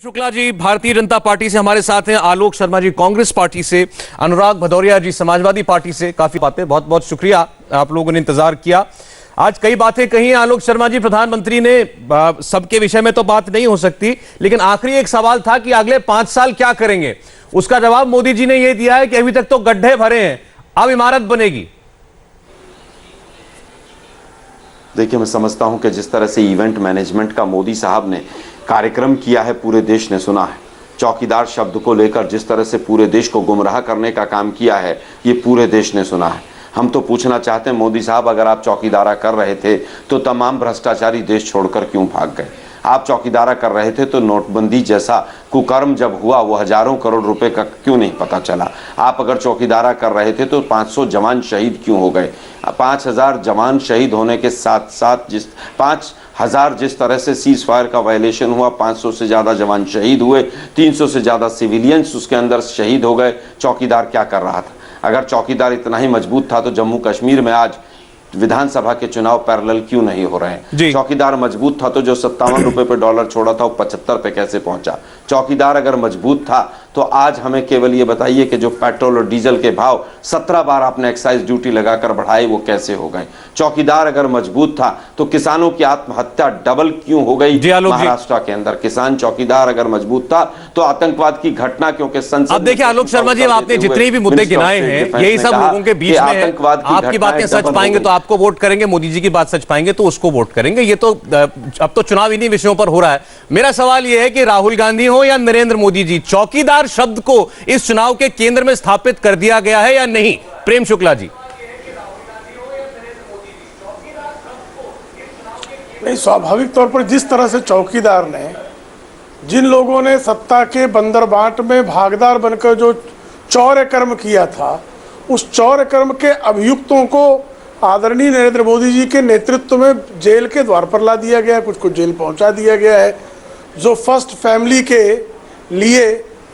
Shukla ji Bharatiya Janata party से हमारे साथ हैं, आलोक शर्मा जी कांग्रेस पार्टी से, अनुराग भदौरिया जी समाजवादी पार्टी से। काफी बातें, बहुत बहुत शुक्रिया, आप लोगों ने इंतजार किया। आज कई बातें कही आलोक शर्मा जी, प्रधानमंत्री ने सबके विषय में तो बात नहीं हो सकती, लेकिन आखिरी एक सवाल था कि अगले 5 साल क्या करेंगे। उसका जवाब मोदी जी ने यह दिया है कि अभी तक तो गड्ढे भरे हैं, अब इमारत बनेगी। देखिए, मैं समझता हूं कि जिस तरह से इवेंट मैनेजमेंट का मोदी साहब ने कार्यक्रम किया है, पूरे देश ने सुना है। चौकीदार शब्द को लेकर जिस तरह से पूरे देश को गुमराह करने का काम किया है, ये पूरे देश ने सुना है। हम तो पूछना चाहते हैं, मोदी साहब, अगर आप चौकीदारा कर रहे थे तो तमाम भ्रष्टाचारी देश छोड़कर क्यों भाग गए? आप चौकीदारा कर रहे थे तो नोटबंदी जैसा कुकर्म जब हुआ, वो हजारों करोड़ रुपए का क्यों नहीं पता चला? आप अगर चौकीदारा कर रहे थे तो 500 जवान शहीद क्यों हो गए? 5000 जवान शहीद होने के साथ साथ 5000 जिस तरह से सीज फायर का वायलेशन हुआ, 500 से ज़्यादा जवान शहीद हुए, 300 से ज़्यादा सिविलियंस उसके अंदर शहीद हो गए। चौकीदार क्या कर रहा था? अगर चौकीदार इतना ही मजबूत था तो जम्मू कश्मीर में आज विधानसभा के चुनाव पैरेलल क्यों नहीं हो रहे हैं? चौकीदार मजबूत था तो जो 57 रुपए पे डॉलर छोड़ा था वो 75 पे कैसे पहुंचा? चौकीदार अगर मजबूत था तो आज हमें केवल ये बताइए कि जो पेट्रोल और डीजल के भाव 17 बार आपने एक्साइज ड्यूटी लगाकर बढ़ाए, वो कैसे हो गए? चौकीदार अगर मजबूत था तो किसानों की आत्महत्या डबल क्यों हो गई महाराष्ट्र के अंदर? किसान चौकीदार अगर मजबूत था तो आतंकवाद की घटना, क्योंकि संसद। अब देखिए आलोक शर्मा जी, आपने जितने भी मुद्दे गिनाए हैं, यही सब लोगों के बीच में है। आपकी बातें सच पाएंगे तो आपको वोट करेंगे, मोदी जी की बात सच पाएंगे तो उसको वोट करेंगे। ये तो अब तो चुनाव इन्हीं विषयों पर हो रहा है। मेरा सवाल यह है कि राहुल गांधी हो या नरेंद्र मोदी जी, चौकीदार शब्द को इस चुनाव के केंद्र में स्थापित कर दिया गया है या नहीं? प्रेम शुक्ला जी। नहीं, स्वाभाविक तौर पर जिस तरह से चौकीदार ने, जिन लोगों ने सत्ता के बंदरबाट में भागीदार बनकर जो चौर्य कर्म किया था, उस चौर्य कर्म के अभियुक्तों को आदरणीय नरेंद्र मोदी जी के नेतृत्व में जेल के द्वार पर ला दिया गया, कुछ को जेल पहुंचा दिया गया है। जो फर्स्ट फैमिली के लिए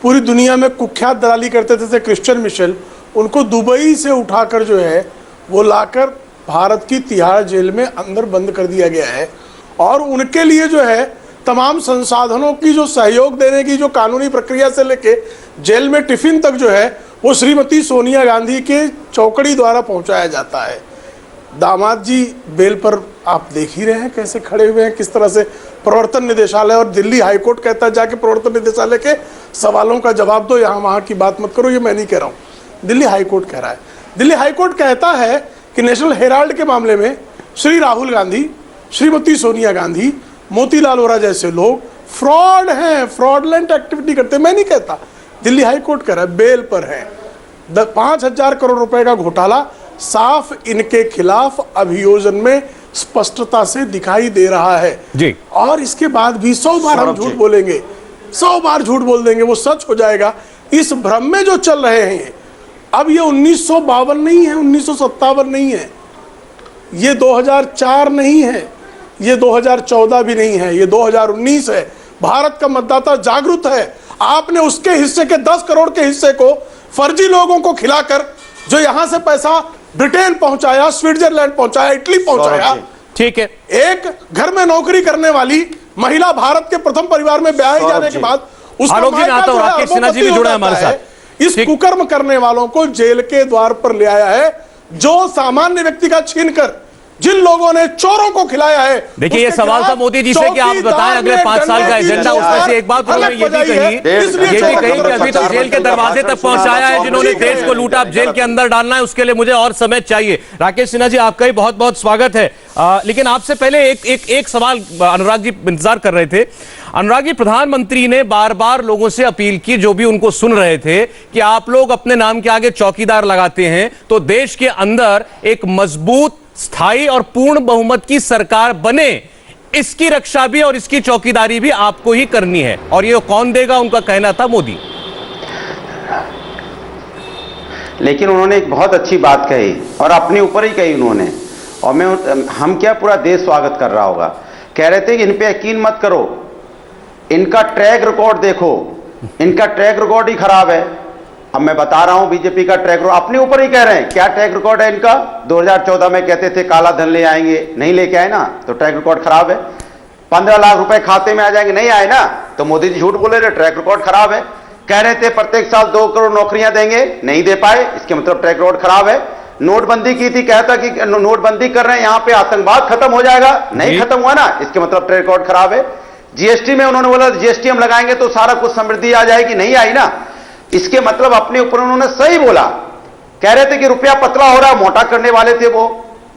पूरी दुनिया में कुख्यात दलाली करते थे क्रिश्चियन मिशेल, उनको दुबई से उठाकर जो है वो लाकर भारत की तिहाड़ जेल में अंदर बंद कर दिया गया है। और उनके लिए जो है तमाम संसाधनों की जो सहयोग देने की जो कानूनी प्रक्रिया से लेके जेल में टिफिन तक जो है वो श्रीमती सोनिया गांधी के चौकड़ी द्वारा पहुंचाया जाता है। दामाद जी बेल पर आप देख ही रहे हैं कैसे खड़े हुए हैं, किस तरह से प्रवर्तन निदेशालय और दिल्ली हाईकोर्ट कहता है जाके प्रवर्तन निदेशालय के सवालों का जवाब दो, यहाँ वहाँ की बात मत करो। ये मैं नहीं कह रहा हूँ, दिल्ली हाईकोर्ट कह रहा है। दिल्ली हाईकोर्ट कहता है कि नेशनल हेराल्ड के मामले में श्री राहुल गांधी, श्रीमती सोनिया गांधी, मोतीलाल वोरा जैसे लोग फ्रॉड हैं, फ्रॉडलेंट एक्टिविटी करते हैं। मैं नहीं कहता, दिल्ली हाईकोर्ट कह रहा है, बेल पर है। 5000 करोड़ रुपए का घोटाला साफ इनके खिलाफ अभियोजन में स्पष्टता से दिखाई दे रहा है जी। और इसके बाद भी 100 बार हम झूठ बोलेंगे, 100 बार झूठ बोल देंगे, वो सच हो जाएगा। इस भ्रम में जो चल रहे हैं, अब ये 1952 नहीं है, 1957 नहीं है, ये 2004 नहीं है, ये 2014 भी नहीं है, ये 2019 है। भारत का मतदाता जागरूक है। आपने उसके हिस्से के 10 करोड़ के हिस्से को फर्जी लोगों को खिलाकर जो यहां से पैसा ब्रिटेन पहुंचाया, स्विट्जरलैंड पहुंचाया, इटली पहुंचाया। ठीक है, एक घर में नौकरी करने वाली महिला भारत के प्रथम परिवार में ब्याह जाने के बाद उसका राकेश सिन्हा जी भी जुड़ा है हमारे साथ। इस कुकर्म करने वालों को जेल के द्वार पर ले आया है, जो सामान्य व्यक्ति का छीनकर जिन लोगों ने चोरों को खिलाया है। देखिए, ये सवाल था मोदी जी से कि आप बताएं अगले 5 साल का एजेंडा। उसमें से एक बात उन्होंने ये भी कही कि अभी तो जेल के दरवाजे तक पहुंचाया है जिन्होंने देश को लूटा, अब जेल के अंदर डालना है, उसके लिए मुझे और समय चाहिए। राकेश सिन्हा जी, आपका ही बहुत बहुत स्वागत है। लेकिन आपसे पहले एक सवाल, अनुराग जी इंतजार कर रहे थे। अनुराग जी, प्रधानमंत्री ने बार बार लोगों से अपील की, जो भी उनको सुन रहे थे, कि आप लोग अपने नाम के आगे चौकीदार लगाते हैं तो देश के अंदर एक मजबूत, स्थायी और पूर्ण बहुमत की सरकार बने। इसकी रक्षा भी और इसकी चौकीदारी भी आपको ही करनी है, और ये कौन देगा? उनका कहना था मोदी। लेकिन उन्होंने एक बहुत अच्छी बात कही और अपने ऊपर ही कही उन्होंने, और हम क्या, पूरा देश स्वागत कर रहा होगा। कह रहे थे कि इन पे यकीन मत करो, इनका ट्रैक रिकॉर्ड देखो, इनका ट्रैक रिकॉर्ड ही खराब है। अब मैं बता रहा हूं बीजेपी का ट्रैक रिकॉर्ड, अपने ऊपर ही कह रहे हैं। क्या ट्रैक रिकॉर्ड है इनका? 2014 में कहते थे काला धन ले आएंगे, नहीं लेके आए ना, तो ट्रैक रिकॉर्ड खराब है। 15 लाख रुपए खाते में आ जाएंगे, नहीं आए ना, तो मोदी जी झूठ बोले रहे, ट्रैक रिकॉर्ड खराब है। कह रहे थे प्रत्येक साल 2 करोड़ नौकरियां देंगे, नहीं दे पाए, इसके मतलब ट्रैक रिकॉर्ड खराब है। नोटबंदी की थी, कहता कि नोटबंदी कर रहे हैं, यहां पे आतंकवाद खत्म हो जाएगा, नहीं खत्म हुआ ना, इसके मतलब ट्रैक रिकॉर्ड खराब है। जीएसटी में उन्होंने बोला जीएसटी हम लगाएंगे तो सारा कुछ समृद्धि आ जाएगी, नहीं आई ना, इसके मतलब अपने ऊपर उन्होंने सही बोला। कह रहे थे कि रुपया पतला हो रहा, मोटा करने वाले थे वो,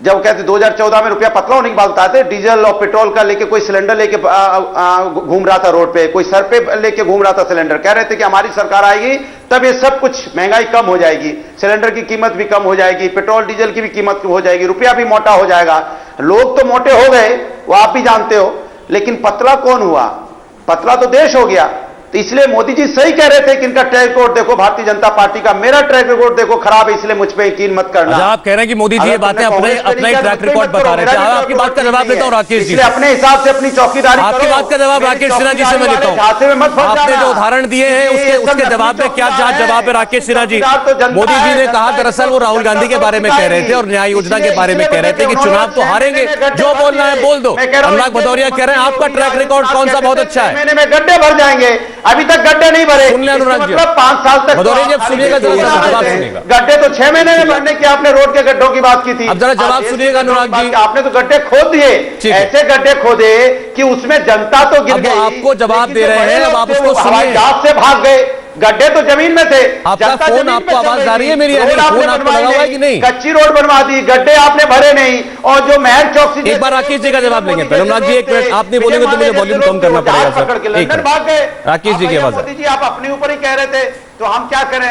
जब कहते 2014 में रुपया पतला होने की बात बताते, डीजल और पेट्रोल का लेके कोई सिलेंडर लेके घूम रहा था रोड पे, कोई सर पे लेके घूम रहा था सिलेंडर, कह रहे थे कि हमारी सरकार आएगी तब ये सब कुछ महंगाई कम हो जाएगी, सिलेंडर की कीमत भी कम हो जाएगी, पेट्रोल डीजल की भी कीमत हो जाएगी, रुपया भी मोटा हो जाएगा। लोग तो मोटे हो गए, वो आप भी जानते हो, लेकिन पतला कौन हुआ? पतला तो देश हो गया। तो इसलिए मोदी जी सही कह रहे थे कि इनका ट्रैक रिकॉर्ड देखो, भारतीय जनता पार्टी का, मेरा ट्रैक रिकॉर्ड देखो खराब है, इसलिए मुझ पे यकीन मत करना। आप कह रहे हैं कि मोदी जी ये बातें अपना ही ट्रैक रिकॉर्ड बता रहे थे। आपकी बात का जवाब देता हूं राकेश जी, इसलिए अपने हिसाब से अपनी चौकीदारी करो। आपकी बात का जवाब राकेश सिन्हा जी से मैं लेता हूं। आपने जो उदाहरण दिए हैं उसके जवाब में क्या जवाब है राकेश सिन्हा जी? मोदी जी ने कहा, दरअसल वो राहुल गांधी के बारे में कह रहे थे और न्याय योजना के बारे में कह रहे थे कि चुनाव तो हारेंगे, जो बोलना है बोल दो। अनुराग भदौरिया कह रहे हैं आपका ट्रैक रिकॉर्ड कौन सा बहुत अच्छा है, महीने में गड्ढे भर जाएंगे, अभी तक गड्ढे नहीं भरे। सुन ले अनुराग जी, मतलब 5 साल तक भदौरिया जी अब सुनिएगा, जवाब सुनिएगा। गड्ढे तो 6 महीने में भरने की आपने रोड के गड्ढों की बात की थी, अब जरा जवाब सुनिएगा अनुराग जी। आपने तो गड्ढे खोद दिए, ऐसे गड्ढे खोदे कि उसमें जनता तो गिर गई। आपको जवाब दे रहे हैं, अब आप उसको सुनिए। जहाज से भाग गए, गड्ढे तो जमीन में थे। आपका फोन, आपको आवाज आ रही है मेरी? फोन आपको लगा हुआ है कि नहीं? कच्ची रोड बनवा दी, गड्ढे आपने भरे नहीं, और जो महल चौक से एक बार राकेश जी का जवाब लेंगे पहले। अनुराग जी एक मिनट, आप नहीं बोलेंगे तो मुझे वॉल्यूम कम करना पड़ेगा सर। एक मिनट राकेश जी की आवाज। मोदी जी आप अपने ऊपर ही कह रहे थे, तो हम क्या करें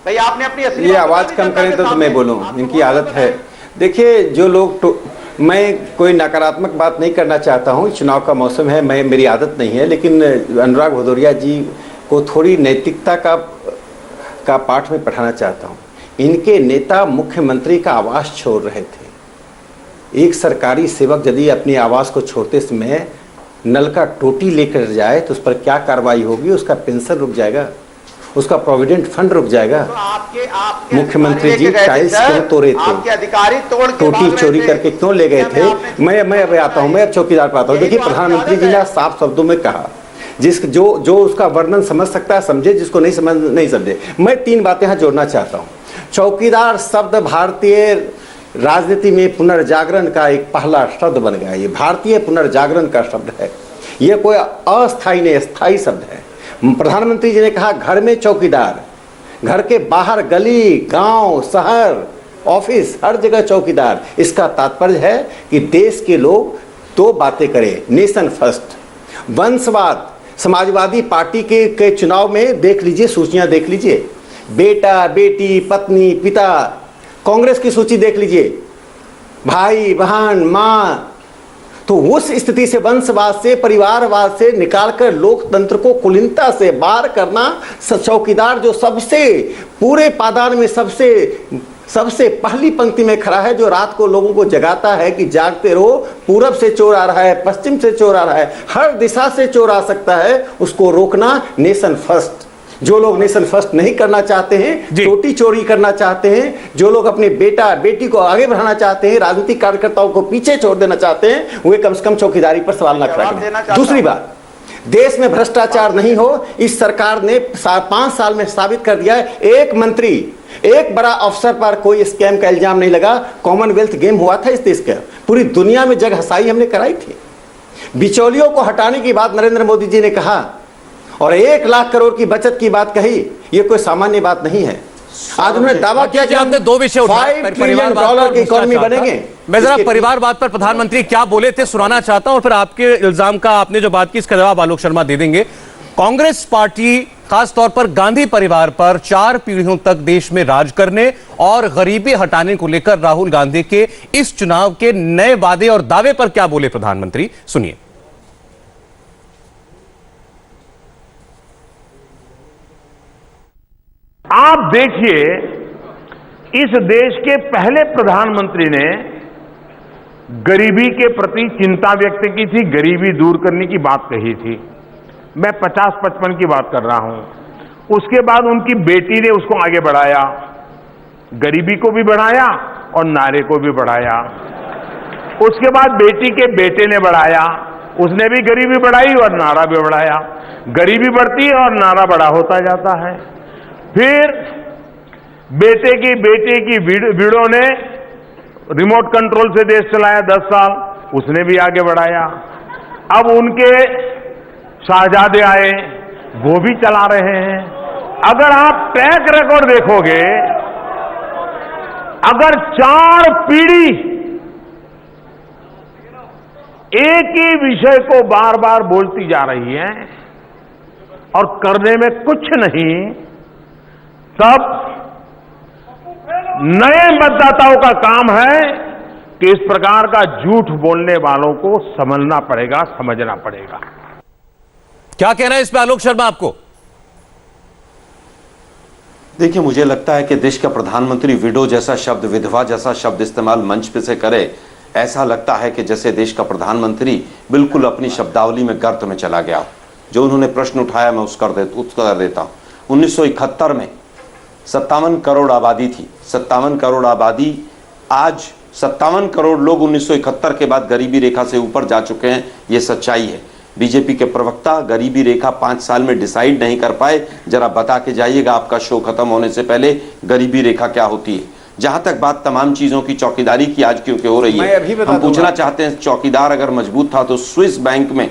भाई? आपने अपनी असली ये आवाज कम करें तो मैं बोलूं, इनकी आदत है। देखिए, जो लोग मैं कोई नकारात्मक बात नहीं करना चाहता हूं, चुनाव का मौसम है, मेरी आदत नहीं है, लेकिन अनुराग भदौरिया जी को थोड़ी नैतिकता का पाठ में पढ़ाना चाहता हूं। इनके नेता मुख्यमंत्री का आवास छोड़ रहे थे। एक सरकारी सेवक यदि अपनी आवास को छोड़ते समय नल का टोटी लेकर जाए तो उस पर क्या कार्रवाई होगी? उसका पेंशन रुक जाएगा, उसका प्रोविडेंट फंड रुक जाएगा। आपके मुख्यमंत्री जी टाइल्स क्यों तोड़े थे? अधिकारी टोटी चोरी करके क्यों ले गए थे? मैं अब आता हूं, मैं अब चौकीदार पर आता हूं। देखिए, प्रधानमंत्री जी ने साफ शब्दों में कहा, जो उसका वर्णन समझ सकता है समझे, जिसको नहीं समझ नहीं समझे। मैं 3 बातें यहां जोड़ना चाहता हूं। चौकीदार शब्द भारतीय राजनीति में पुनर्जागरण का एक पहला शब्द बन गया। ये भारतीय पुनर्जागरण का शब्द है, ये कोई अस्थायी नहीं, स्थायी शब्द है। प्रधानमंत्री जी ने कहा घर में चौकीदार, घर के बाहर गली, गांव, शहर, ऑफिस, हर जगह चौकीदार। इसका तात्पर्य है कि देश के लोग 2 बातें करें, नेशन फर्स्ट। वंशवाद, समाजवादी पार्टी के चुनाव में देख लीजिए, सूचियां देख लीजिए, बेटा बेटी, पत्नी, पिता। कांग्रेस की सूची देख लीजिए, भाई बहन, मां। तो उस स्थिति से, वंशवाद से, परिवारवाद से निकालकर लोकतंत्र को कुलीनता से बाहर करना, चौकीदार जो सबसे पूरे पायदान में सबसे पहली पंक्ति में खड़ा है, जो रात को लोगों को जगाता है कि जागते रहो, पूरब से चोर आ रहा है, पश्चिम से चोर आ रहा है, हर दिशा से चोर आ सकता है, उसको रोकना नेशन फर्स्ट। जो लोग नेशन फर्स्ट नहीं करना चाहते हैं, टोटी चोरी करना चाहते हैं, जो लोग अपने बेटा बेटी को आगे बढ़ाना चाहते हैं, राजनीतिक कार्यकर्ताओं को पीछे छोड़ देना चाहते हैं, वे कम से कम चौकीदारी पर सवाल न खड़ा करें। दूसरी बात, देश में भ्रष्टाचार नहीं हो, इस सरकार ने 5 साल में साबित कर दिया है। एक मंत्री, एक बड़ा अफसर पर कोई स्कैम का इल्जाम नहीं लगा। कॉमनवेल्थ गेम हुआ था इस देश का, पूरी दुनिया में जग हसाई हमने कराई थी। बिचौलियों को हटाने की बात नरेंद्र मोदी जी ने कहा और 1 लाख करोड़ की बचत की बात कही। ये कोई सामान्य बात नहीं है। आज उन्होंने दावा किया कि आपने 2 विषय उठाए, $5 ट्रिलियन की इकोनॉमी बनेंगे। मैं जरा परिवारवाद पर प्रधानमंत्री क्या बोले थे सुनाना चाहता हूं और फिर आपके इल्जाम का आपने जो बात की इसका जवाब आलोक शर्मा दे देंगे। कांग्रेस पार्टी खास तौर पर गांधी परिवार पर 4 पीढ़ियों तक देश में राज करने और गरीबी हटाने को लेकर राहुल गांधी के इस चुनाव के नए वादे और दावे पर क्या बोले प्रधानमंत्री, सुनिए। आप देखिए, इस देश के पहले प्रधानमंत्री ने गरीबी के प्रति चिंता व्यक्त की थी, गरीबी दूर करने की बात कही थी। मैं 50-55 की बात कर रहा हूं। उसके बाद उनकी बेटी ने उसको आगे बढ़ाया, गरीबी को भी बढ़ाया और नारे को भी बढ़ाया। उसके बाद बेटी के बेटे ने बढ़ाया उसने भी गरीबी बढ़ाई और नारा भी बढ़ाया। गरीबी बढ़ती है और नारा बड़ा होता जाता है। फिर बेटे की वीडो ने रिमोट कंट्रोल से देश चलाया 10 साल, उसने भी आगे बढ़ाया। अब उनके शाहजादे आए, वो भी चला रहे हैं। अगर आप ट्रैक रिकॉर्ड देखोगे, अगर 4 पीढ़ी एक ही विषय को बार बार बोलती जा रही है और करने में कुछ नहीं, तब नए मतदाताओं का काम है कि इस प्रकार का झूठ बोलने वालों को समझना पड़ेगा, समझना पड़ेगा। क्या कहना है इस पे आलोक शर्मा आपको? देखिए, मुझे लगता है कि देश का प्रधानमंत्री विडो जैसा शब्द, विधवा जैसा शब्द इस्तेमाल मंच पे से करे, ऐसा लगता है कि जैसे देश का प्रधानमंत्री बिल्कुल अपनी शब्दावली में गर्त में चला गया। जो उन्होंने प्रश्न उठाया मैं उत्तर देता हूं। 1971 में 57 करोड़ आबादी थी। 57 करोड़ आबादी, आज 57 करोड़ लोग 1971 के बाद गरीबी रेखा से ऊपर जा चुके हैं। ये सच्चाई है। बीजेपी के प्रवक्ता गरीबी रेखा 5 साल में डिसाइड नहीं कर पाए। जरा बता के जाइएगा आपका शो खत्म होने से पहले गरीबी रेखा क्या होती है। जहां तक बात तमाम चीजों की चौकीदारी की आज क्योंकि हो रही है, हम पूछना चाहते हैं, चौकीदार अगर मजबूत था तो स्विस बैंक में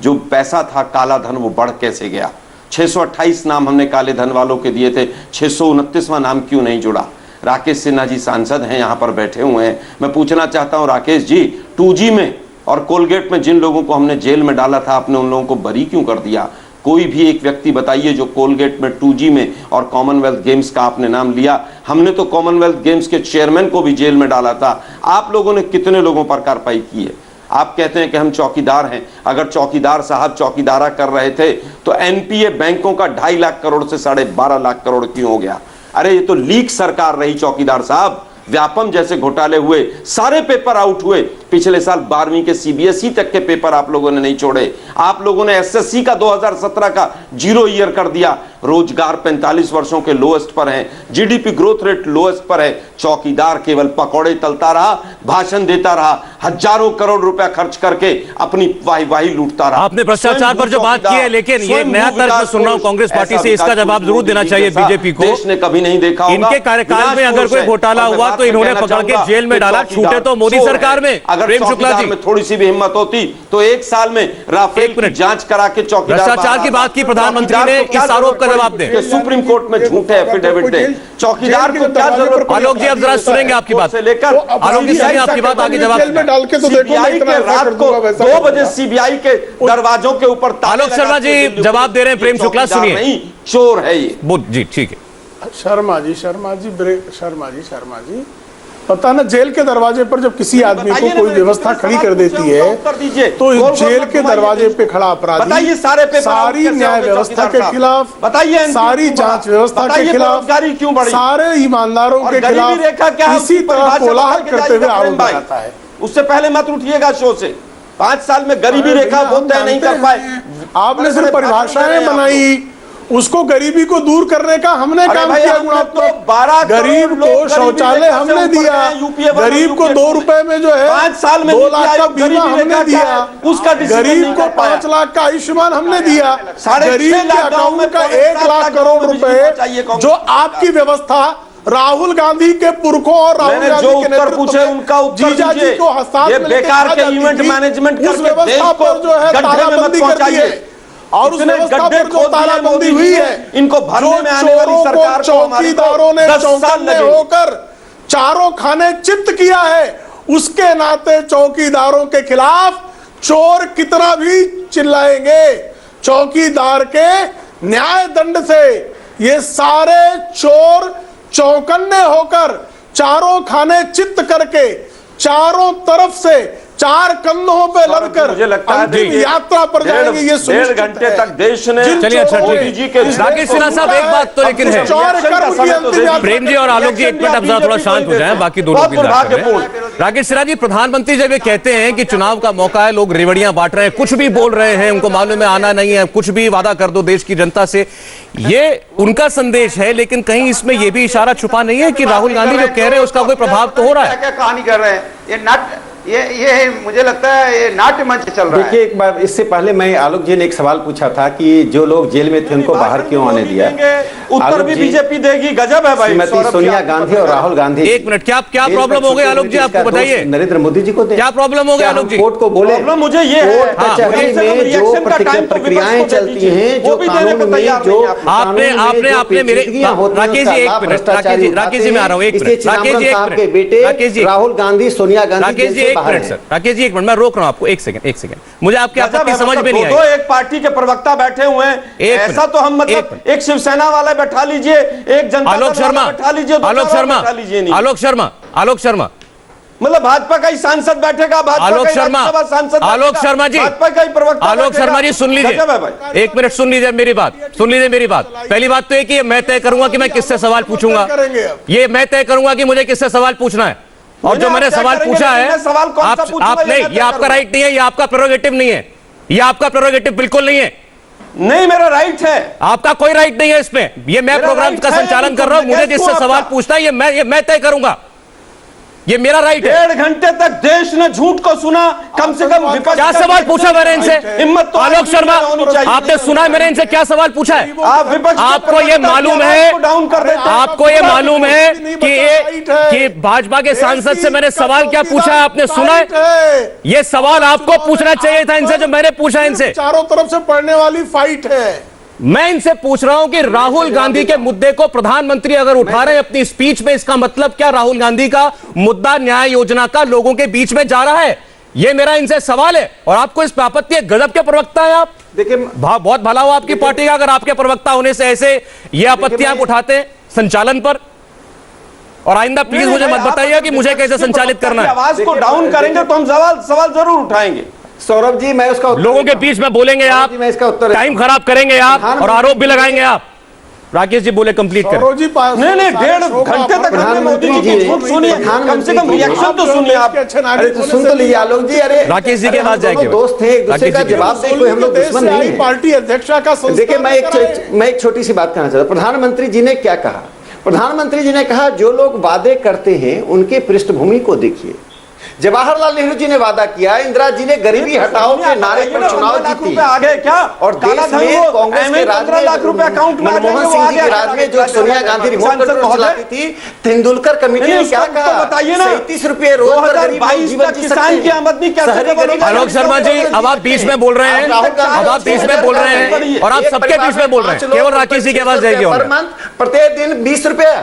जो पैसा था काला धन, वो बढ़ कैसे गया? 628 नाम हमने काले धन वालों के दिए थे, 629वां नाम क्यों नहीं जुड़ा? राकेश सिन्हा जी सांसद हैं, यहां पर बैठे हुए हैं। मैं पूछना चाहता हूं राकेश जी, 2G में और कोलगेट में जिन लोगों को हमने जेल में डाला था, आपने उन लोगों को बरी क्यों कर दिया? कोई भी एक व्यक्ति बताइए जो कोलगेट में, 2G में और कॉमनवेल्थ गेम्स का आपने नाम लिया। हमने तो कॉमनवेल्थ गेम्स के चेयरमैन को भी जेल में डाला था। आप लोगों ने कितने लोगों पर कार्रवाई की है? आप कहते हैं कि हम चौकीदार हैं। अगर चौकीदार साहब चौकीदारा कर रहे थे तो एनपीए बैंकों का 2.5 लाख करोड़ से 12.5 लाख करोड़ क्यों हो गया? अरे ये तो लीक सरकार रही चौकीदार साहब। व्यापम जैसे घोटाले हुए, सारे पेपर आउट हुए। पिछले साल 12वीं के सीबीएसई तक के पेपर आप लोगों ने नहीं छोड़े। आप लोगों ने एसएससी का 2017 का 0 ईयर कर दिया। रोजगार 45 वर्षों के लोएस्ट पर है, जीडीपी ग्रोथ रेट लोएस्ट पर है। चौकीदार केवल पकौड़े तलता रहा, भाषण देता रहा, हजारों करोड़ रुपया खर्च करके अपनी वाही लूटता रहा। आपने भ्रष्टाचार पर जो बात की है, लेकिन ये नया तर्क मैं सुन रहा हूं कांग्रेस पार्टी से, इसका जवाब जरूर देना चाहिए बीजेपी को। देश ने कभी नहीं देखा होगा। इनके कार्यकाल में अगर कोई घोटाला हुआ तो इन्होंने पकड़ के जेल में डाला, छूटे तो मोदी सरकार में। प्रेम शुक्ला जी, थोड़ी सी भी हिम्मत होती तो 1 साल में राफेल की जांच करा के चौकीदार। भ्रष्टाचार की बात की प्रधानमंत्री ने, इस आरोप का जवाब दें। सुप्रीम कोर्ट में झूठे एफिडेविट दे। चौकीदार को क्या जरूरत? आलोक जी अब जरा सुनेंगे आपकी बात से लेकर। आलोक जी सुनिए आपकी बात, आगे जवाब डाल के तो सीबीआई के रात को 2 बजे सीबीआई के दरवाजों के ऊपर। आलोक शर्मा जी जवाब दे रहे हैं, प्रेम शुक्ला सुनिए। नहीं, चोर है ये जी। ठीक है शर्मा जी, पता ना, जेल के दरवाजे पर जब किसी आदमी को कोई व्यवस्था खड़ी कर देती है तो इस जेल के दरवाजे पे खड़ा अपराधी सारी न्याय व्यवस्था के खिलाफ, सारी जांच व्यवस्था के खिलाफ, सारे ईमानदारों के खिलाफ इसी तरह कोलाहल करते हुए आरोप लगाता है। उससे पहले मत उठिएगा शो से। 5 साल में गरीबी रेखा वो तय नहीं कर पाए। आपने सिर्फ परिभाषाएं बनाई, उसको गरीबी को दूर करने का हमने काम किया। गुणात्मक गरीब को शौचालय हमने दिया, गरीब को 2 रुपए में जो है 5 साल में 2 लाख का बीमा हमने दिया, उसका गरीब को 5 लाख का आयुष्मान हमने दिया, गरीब के अकाउंट का 1 लाख करोड़ रुपए जो आपकी व्यवस्था राहुल गांधी के पुरखों और राहुल गांधी के नेतृत्व में जीजा जी को हस्ताक्षर बेकार के इवेंट मैनेजमेंट उस व्यवस्था पर जो है तालाबंदी कर दी है और उस व्यवस्था पर जो तालाबंदी हुई है, इनको भरने में आने वाली सरकार को चौकीदारों ने चौकन्ने होकर चारों खाने चित्त किया है। उसके नाते चौकीदारों के खिलाफ चोर कितना भी चिल्लाएंगे, चौकीदार के न्याय दंड से ये सारे चोर चौकन्ने होकर चारों खाने चित्त करके चारों तरफ से 4 कंधों पे लदकर अंतिम यात्रा पर जाएंगे। ये 1.5 घंटे तक देश ने। चलिए अच्छा ठीक है राकेश सिन्हा साहब, एक बात तो लेकिन है, प्रेम जी और आलोक जी 1 मिनट अब जरा थोड़ा शांत हो जाएं, बाकी दोनों की राकेश सिन्हा जी, प्रधानमंत्री जब ये कहते हैं कि चुनाव का मौका है, लोग रेवड़ियां बांट रहे हैं, कुछ भी बोल रहे हैं, उनको मालूम है आना नहीं है, कुछ भी वादा कर दो देश की जनता से, ये उनका संदेश है, लेकिन कहीं इसमें यह भी इशारा छुपा नहीं है कि राहुल गांधी जो कह रहे हैं उसका कोई प्रभाव तो हो रहा है? क्या कहानी कर रहे हैं? ये ये मुझे लगता है ये नाट्य मंच चल रहा है। देखिए, एक बार इससे पहले मैं आलोक जी ने एक सवाल पूछा था कि जो लोग जेल में थे उनको बाहर क्यों आने दिया। उत्तर भी बीजेपी देगी, गजब है भाई। श्रीमती सोनिया गांधी और राहुल गांधी, एक मिनट, क्या प्रॉब्लम हो गई आलोक जी, आपको बताइए। नरेंद्र मोदी जी को क्या प्रॉब्लम हो गया आलोक जी? कोर्ट को बोले, प्रॉब्लम मुझे ये है, कोर्ट कचहरी में जो प्रक्रियाएं चलती हैं, जो कानून में जो आपने मेरे राकेश जी, एक मिनट, राकेश जी मैं आ रहा हूँ, एक मिनट, राकेश जी, एक मिनट, बेटे राकेश जी, राहुल गांधी, सोनिया गांधी, राकेश जी, एक मिनट सर, राकेश जी, एक मिनट, मैं रोक रहा हूँ आपको, एक सेकंड, मुझे आपकी आपत्ति समझ में नहीं आई। दो एक पार्टी के प्रवक्ता बैठे हुए हैं, ऐसा तो हम मतलब एक शिवसेना वाला बैठा लीजिए, एक जनता आलोक शर्मा बैठा लीजिए, आलोक शर्मा, मतलब भाजपा का ही सांसद बैठेगा, आलोक शर्मा जी, भाजपा का ही प्रवक्ता, आलोक शर्मा जी सुन लीजिए, एक मिनट सुन लीजिए मेरी बात, पहली बात तो ये कि मैं तय करूंगा कि मैं किससे सवाल पूछूंगा, ये मैं तय करूंगा कि मुझे किससे सवाल पूछना है, और जो मैंने सवाल पूछा है आप नहीं, ये आपका राइट नहीं है, ये आपका प्रेरोगेटिव नहीं है, ये आपका प्रेरोगेटिव बिल्कुल नहीं है। नहीं, मेरा राइट है, आपका कोई राइट नहीं है इसमें, ये मैं प्रोग्राम का संचालन कर रहा हूं, मुझे जिससे सवाल पूछना है ये मैं तय करूंगा, ये मेरा राइट है। 1.5 घंटे तक देश ने झूठ को सुना, कम से कम विपक्ष क्या सवाल पूछा मैंने इनसे? हिम्मत तो आलोक शर्मा, आपने सुना है मैंने इनसे क्या सवाल पूछा है? आपको ये मालूम है, आपको ये मालूम है कि भाजपा के सांसद से मैंने सवाल क्या पूछा है, आपने सुना है? ये सवाल आपको पूछना चाहिए था इनसे जो मैंने पूछा इनसे। चारों तरफ से पड़ने वाली फाइट है। मैं इनसे पूछ रहा हूं कि राहुल गांधी के मुद्दे को प्रधानमंत्री अगर उठा रहे हैं अपनी स्पीच में, इसका मतलब क्या राहुल गांधी का मुद्दा न्याय योजना का लोगों के बीच में जा रहा है? ये मेरा इनसे सवाल है, और आपको इस पर आपत्ति है। गजब के प्रवक्ता है आप, देखिए बहुत भला हो आपकी पार्टी का अगर आपके प्रवक्ता होने से ऐसे ये आपत्ति आप उठाते हैं संचालन पर। और आइंदा प्लीज मुझे मत बताइए कि मुझे कैसे संचालित करना है। आवाज को डाउन करेंगे तो हम सवाल जरूर उठाएंगे। सौरभ जी, मैं उसका लोगों के बीच में बोलेंगे आप, मैं इसका उत्तर टाइम खराब करेंगे आप, और आरोप भी लगाएंगे आप। राकेश जी बोले कंप्लीट करें। नहीं 1.5 घंटे तक हमने मोदी जी की झूठ सुनी, कम से कम रिएक्शन तो सुनिए आप। अरे तो सुन तो लीजिए आलोक जी। अरे राकेश जी के पास जाएंगे, दोस्त थे, एक दूसरे का जवाब दे, कोई हम लोग दुश्मन नहीं है। पार्टी अध्यक्षा का देखिए, मैं एक छोटी सी बात कहना चाहता हूं। प्रधानमंत्री जी ने क्या कहा? प्रधानमंत्री जी ने कहा जो लोग वादे करते हैं उनके पृष्ठभूमि को देखिए। जवाहरलाल नेहरू जी ने वादा किया, इंदिरा जी ने गरीबी हटाओ के नारे पर चुनाव जीती, आगे क्या और देश में कांग्रेस के राज में लाख रुपए अकाउंट में मनमोहन सिंह जी के राज में जो सोनिया गांधी रिमोट कंट्रोल चलाती थी, तेंदुलकर कमेटी ने क्या कहा? बताइए ना, 37 रुपए रोज पर गरीब लोग जीवन जी सकते हैं। की आमदनी कैसे? आलोक शर्मा जी, अब आप बीच में बोल रहे हैं, अब आप बीच में बोल रहे हैं, और आप सबके बीच में बोल रहे हैं। केवल राकेश जी के पास जाएगी। प्रत्येक दिन 20 रुपया,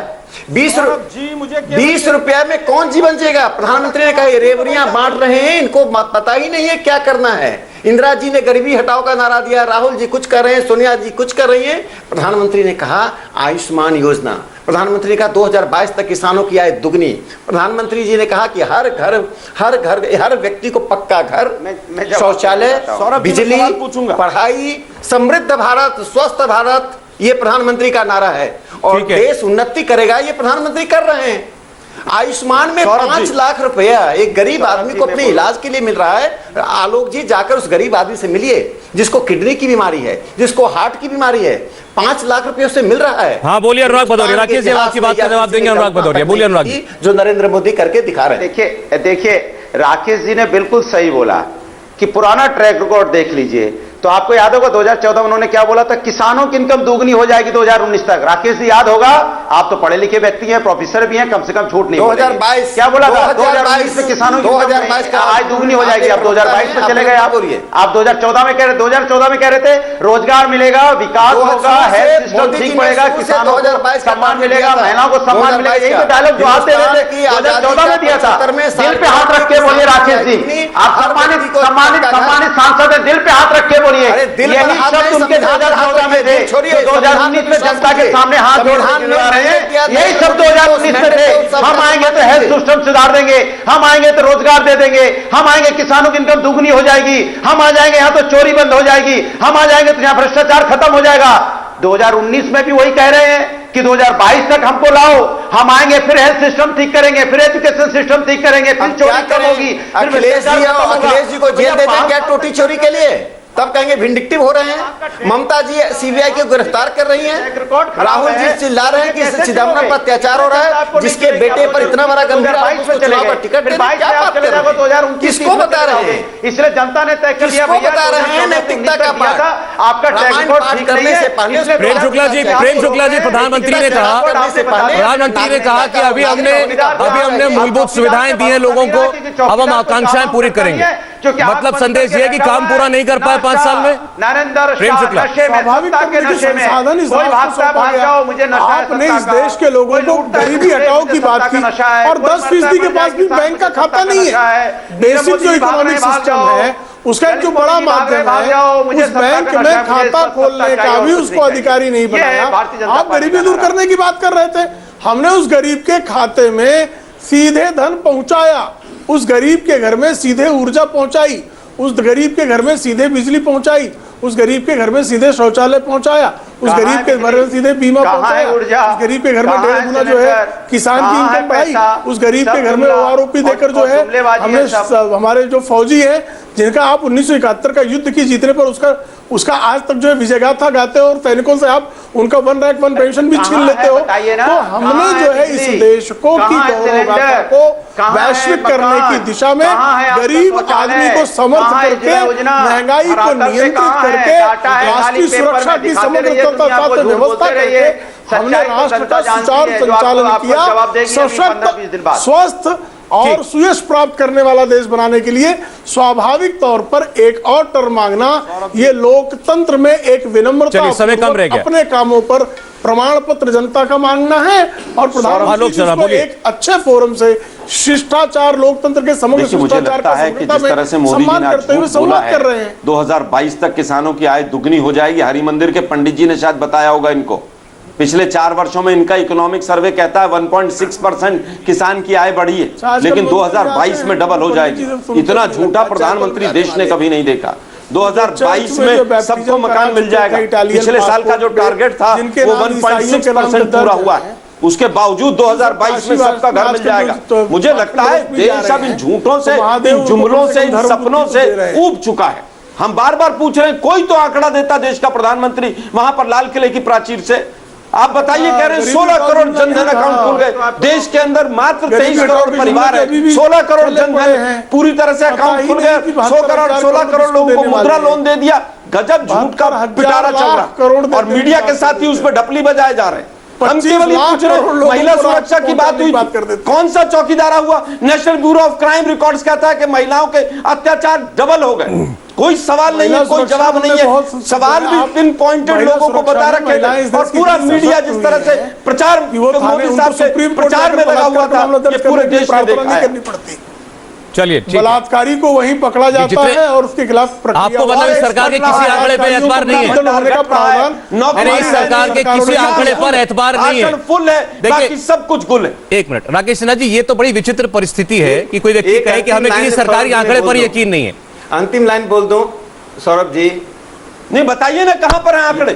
20 रुपया में कौन जीवन जिएगा? प्रधानमंत्री ने कहा ये रेवड़ियां बांट रहे हैं, इनको पता ही नहीं है क्या करना है। इंदिरा जी ने गरीबी हटाओ का नारा दिया, राहुल जी कुछ कर रहे हैं, सोनिया जी कुछ कर रही हैं। प्रधानमंत्री ने कहा आयुष्मान योजना, प्रधानमंत्री ने कहा 2022 तक किसानों की आय दुगनी। प्रधानमंत्री जी ने कहा कि हर व्यक्ति को पक्का घर, शौचालय, बिजली, पढ़ाई, समृद्ध भारत, स्वस्थ भारत, ये प्रधानमंत्री का नारा है। और देश उन्नति करेगा, ये प्रधानमंत्री कर रहे हैं। आयुष्मान में 5 लाख रुपया एक गरीब आदमी को अपने इलाज के लिए मिल रहा है। आलोक जी, जाकर उस गरीब आदमी से मिलिए जिसको किडनी की बीमारी है, जिसको हार्ट की बीमारी है, 5 लाख रुपए उससे मिल रहा है। हाँ बोलिए अनुराग भदौरिया। राकेश जी आपकी बात का जवाब देंगे अनुराग भदौरिया, बोलिए अनुराग जी। जो नरेंद्र मोदी करके दिखा रहे हैं। देखिए राकेश जी ने बिल्कुल सही बोला कि पुराना ट्रैक रिकॉर्ड देख लीजिए। तो आपको याद होगा 2014 में उन्होंने क्या बोला था? किसानों की इनकम दोगुनी हो जाएगी 2019 तक। राकेश जी याद होगा, आप तो पढ़े लिखे व्यक्ति हैं, प्रोफेसर भी हैं, कम से कम झूठ नहीं। 2022 क्या बोला था? 2022 में किसानों की 2022 का आय दोगुनी हो जाएगी। आप 2022 में चले गए। आप 2014 में कह रहे, 2014 में कह रहे थे रोजगार मिलेगा, विकास होगा, हेल्थ सिस्टम ठीक पड़ेगा, किसानों को सम्मान मिलेगा, महिलाओं को सम्मान मिलेगा। यही तो डायलॉग जो आप दे रहे थे 2014 में दिया था। दिल पे हाथ रख के बोलिए राकेश जी, आप सम्मानित सांसद है, दिल पे हाथ रख के बोलिए। शब्द उनके 2014 में थे, 2019 में जनता के सामने हाथ जोड़ रहे हैं। यही शब्द 2019 में थे। हम आएंगे तो हेल्थ सिस्टम सुधार देंगे, हम आएंगे तो रोजगार दे देंगे, हम आएंगे किसानों की इनकम दुगनी हो जाएगी, हम आ जाएंगे यहाँ तो चोरी बंद हो जाएगी, हम आ जाएंगे तो यहाँ भ्रष्टाचार खत्म हो जाएगा। 2019 में भी वही कह रहे हैं कि 2022 तक हमको लाओ, हम आएंगे, फिर हेल्थ सिस्टम ठीक करेंगे, फिर एजुकेशन सिस्टम ठीक करेंगे, फिर चोरी कम होगी। अखिलेश जी को जेल देते हैं क्या टोटी चोरी के लिए? तब कहेंगे विंडिक्टिव हो रहे हैं। ममता जी सीबीआई को गिरफ्तार कर रही हैं, राहुल जी चिल्ला रहे हैं कि चिदम्बरम पर अत्याचार हो रहा है, जिसके बेटे पर इतना बड़ा गंभीर आरोप, उसको चुनाव का टिकट देने, क्या बात कर रहे हैं? किसको बता रहे हैं? इसलिए जनता ने तय कर दिया, किसको बता रहे हैं नैतिकता का पाठ? आपका ट्रैक रिकॉर्ड ठीक नहीं है। प्रेम शुक्ला जी, प्रधानमंत्री ने कहा कि अभी हमने मूलभूत सुविधाएं दी हैं लोगों को, अब हम आकांक्षाएं पूरी करेंगे। मतलब संदेश ये है कि काम पूरा नहीं कर पाए 5 साल में। नरेंद्र प्रेम शुक्ला, स्वाभाविक संसाधन इस आपने इस देश के लोगों को गरीबी हटाओ की बात की, और 10% के पास भी बैंक का खाता नहीं है। बेसिक जो इकोनॉमिक सिस्टम है उसका जो बड़ा माध्यम है, उस बैंक में खाता खोलने का भी उसको अधिकारी नहीं बनाया। आप गरीबी दूर करने की बात कर रहे थे, हमने उस गरीब के खाते में सीधे धन पहुंचाया, उस गरीब के घर में सीधे ऊर्जा पहुंचाई, उस गरीब के घर में सीधे बिजली पहुंचाई, उस गरीब के घर में सीधे शौचालय पहुंचाया, उस गरीब के घर में सीधे बीमा पहुंचाया, उस गरीब के घर में 1.5 गुना जो है किसान की इनकम बढ़ाई, उस गरीब के घर में ओआरओपी देकर जो है हमने हमारे जो फौजी हैं जिनका आप 1971 का युद्ध की जीतने पर उसका आज तक जो है विजयगाथा गाते हो, और सैनिकों से आप उनका 1 रैंक 1 पेंशन भी छीन लेते हो। तो हमने जो है इस देश को की गौरवगाथा को वैश्विक करने की दिशा में गरीब आदमी को समर्थ करके, महंगाई को नियंत्रित करके, राष्ट्रीय सुरक्षा की समग्रता साथ व्यवस्था करके हमने राष्ट्र का सुचारू संचालन किया। सशक्त, स्वस्थ और सुयश प्राप्त करने वाला देश बनाने के लिए स्वाभाविक तौर पर एक और टर्म मांगना, ये लोकतंत्र में एक विनम्रता, अपने कामों पर प्रमाण पत्र जनता का मांगना है, और प्रधानमंत्री एक अच्छे फोरम से शिष्टाचार, लोकतंत्र के समग्र शिष्टाचार का है कि जिस तरह से मोदी जी ने आज बोला है 2022 तक किसानों की आय दुगनी हो जाएगी। हरिमंदिर के पंडित जी ने शायद बताया होगा इनको। पिछले 4 वर्षों में इनका इकोनॉमिक सर्वे कहता है 1.6% किसान की आय बढ़ी है, लेकिन 2022 में डबल हो जाएगी। इतना झूठा प्रधानमंत्री देश ने कभी नहीं देखा। 2022 में सबको मकान मिल जाएगा। पिछले साल का जो टारगेट था वो 1.6% पूरा हुआ है, उसके बावजूद 2022 में सबका घर मिल जाएगा। मुझे लगता है देश अब इन झूठों से, इन जुमलों से, इन सपनों से ऊब चुका है। हम बार बार पूछ रहे हैं, कोई तो आंकड़ा देता देश का प्रधानमंत्री वहां पर लाल किले की प्राचीर से। आप बताइए, कह रहे हैं 16 करोड़ जनधन अकाउंट खुल गए देश के अंदर, मात्र 23 करोड़ परिवार है, 16 करोड़ जनधन पूरी तरह से अकाउंट खुल गए, 100 करोड़ 16 करोड़ लोगों को मुद्रा लोन दे दिया। गजब झूठ का पिटारा चल रहा, और मीडिया के साथ ही उस पर ढपली बजाए जा रहे हैं। हम केवल ये पूछ रहे हैं, महिला सुरक्षा की बात हुई, कौन सा चौकीदार हुआ? National bureau of crime records कहता है कि महिलाओं के अत्याचार डबल हो गए। कोई सवाल नहीं है, कोई जवाब नहीं है। सवाल भी पिन पॉइंटेड लोगों को बता रखे थे, और पूरा मीडिया जिस तरह से प्रचार मोदी साहब से प्रचार में लगा हुआ था, ये पूरे देश में देखा है। चलिए, बलात्कारी को वहीं पकड़ा जाता है और उसके खिलाफ आपको मतलब सरकार के किसी आंकड़े पे एतबार नहीं है, सरकार के किसी आंकड़े पर एतबार नहीं है, फुल है, बाकी सब कुछ गुल है। 1 मिनट राकेश सिन्हा जी, ये तो बड़ी विचित्र परिस्थिति है कि कोई व्यक्ति कहे कि हमें किसी सरकारी आंकड़े पर यकीन नहीं है। अंतिम लाइन बोल दो सौरभ जी। नहीं, बताइए ना कहां पर है आंकड़े?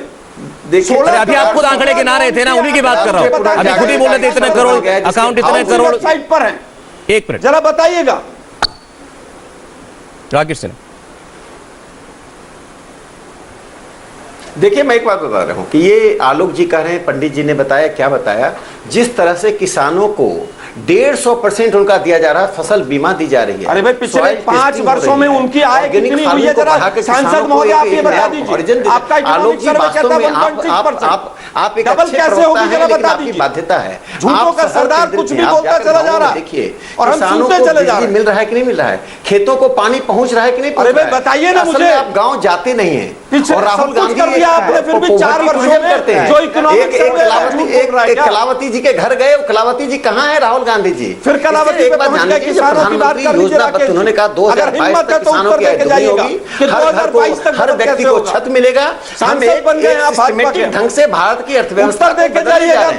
देखिए, अभी आप खुद आंकड़े गिना रहे थे ना, उन्हीं की बात कर रहा हूं। अभी खुद ही बोल रहे थे इतने करोड़ अकाउंट, इतने करोड़ साइट पर है। 1 मिनट जरा बताइएगा राकेश सिन्हा। देखिए, मैं एक बात बता रहा हूं कि ये आलोक जी कह रहे हैं, पंडित जी ने बताया, क्या बताया, जिस तरह से किसानों को 150% उनका दिया जा रहा है, फसल बीमा दी जा रही है। अरे भाई, पिछले 5 वर्षों में उनकी आय कितनी हुई है? जरा सांसद महोदय आप ये बता दीजिए। आपका आलोक जी, वास्तव में आप एक अच्छे प्रवक्ता हैं, लेकिन आपकी बाध्यता है, झूठों का सरदार कुछ भी बोलता चला जा रहा है। देखिए, और हम सुनते चले जा रहे हैं। मिल रहा है कि नहीं मिल रहा है, खेतों को पानी पहुंच रहा है कि नहीं? अरे भाई बताइए ना मुझे, आप गाँव जाते नहीं है, और राहुल गांधी आपने फिर भी 4 वर्षों करते हैं। कलावती जी के घर गए, कलावती जी कहाँ है राहुल गांधी जी? फिर कलावती एक बात जानने की, प्रधानमंत्री योजना पर उन्होंने कहा 2022 तक किसानों की आय दोगुनी होगी, हर व्यक्ति को छत मिलेगा, हम एक सिस्टमैटिक ढंग से भारत की अर्थव्यवस्था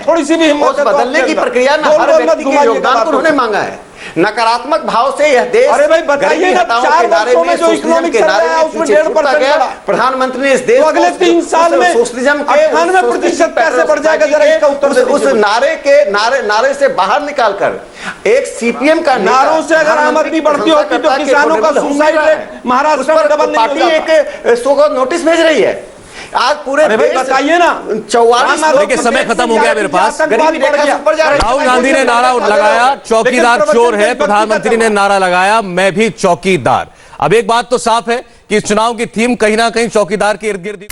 थोड़ी सी भी हिम्मत बदलने की प्रक्रिया में हर व्यक्ति के योगदान को उन्होंने मांगा है। नकारात्मक भाव से यह देश, अरे भाई बताइए गरीबी ना, हटाओ 4 के नारे वर्षों में में, जो सोशलिज्म इकोनॉमिक के चल नारे रहा है में उसमें पीछे 1.5% छूटता गया। बढ़ा। प्रधानमंत्री ने इस देश तो अगले 3 साल में सोशलिज्म के 98% कैसे बढ़ जाएगा, जरा इसका उत्तर दे उस दीजिए। नारे से बाहर निकालकर एक सीपीएम का नेता, नारों से अगर आमदनी बढ़ती होती तो किसानों का सुसाइड रेट महाराष्ट्र में डबल नहीं पार्टी हो जाता। एक सो का नोटिस भेज रही है। आज पूरे अरे भाई देश बताइए ना, 44 देखिए समय खत्म हो गया मेरे पास। गरीबी रेखा से ऊपर जा रही है। राहुल गांधी ने नारा लगाया चौकीदार चोर है, प्रधानमंत्री ने नारा लगाया मैं भी चौकीदार। अब एक बात तो साफ है कि इस चुनाव की थीम कहीं ना कहीं चौकीदार के इर्द गिर्द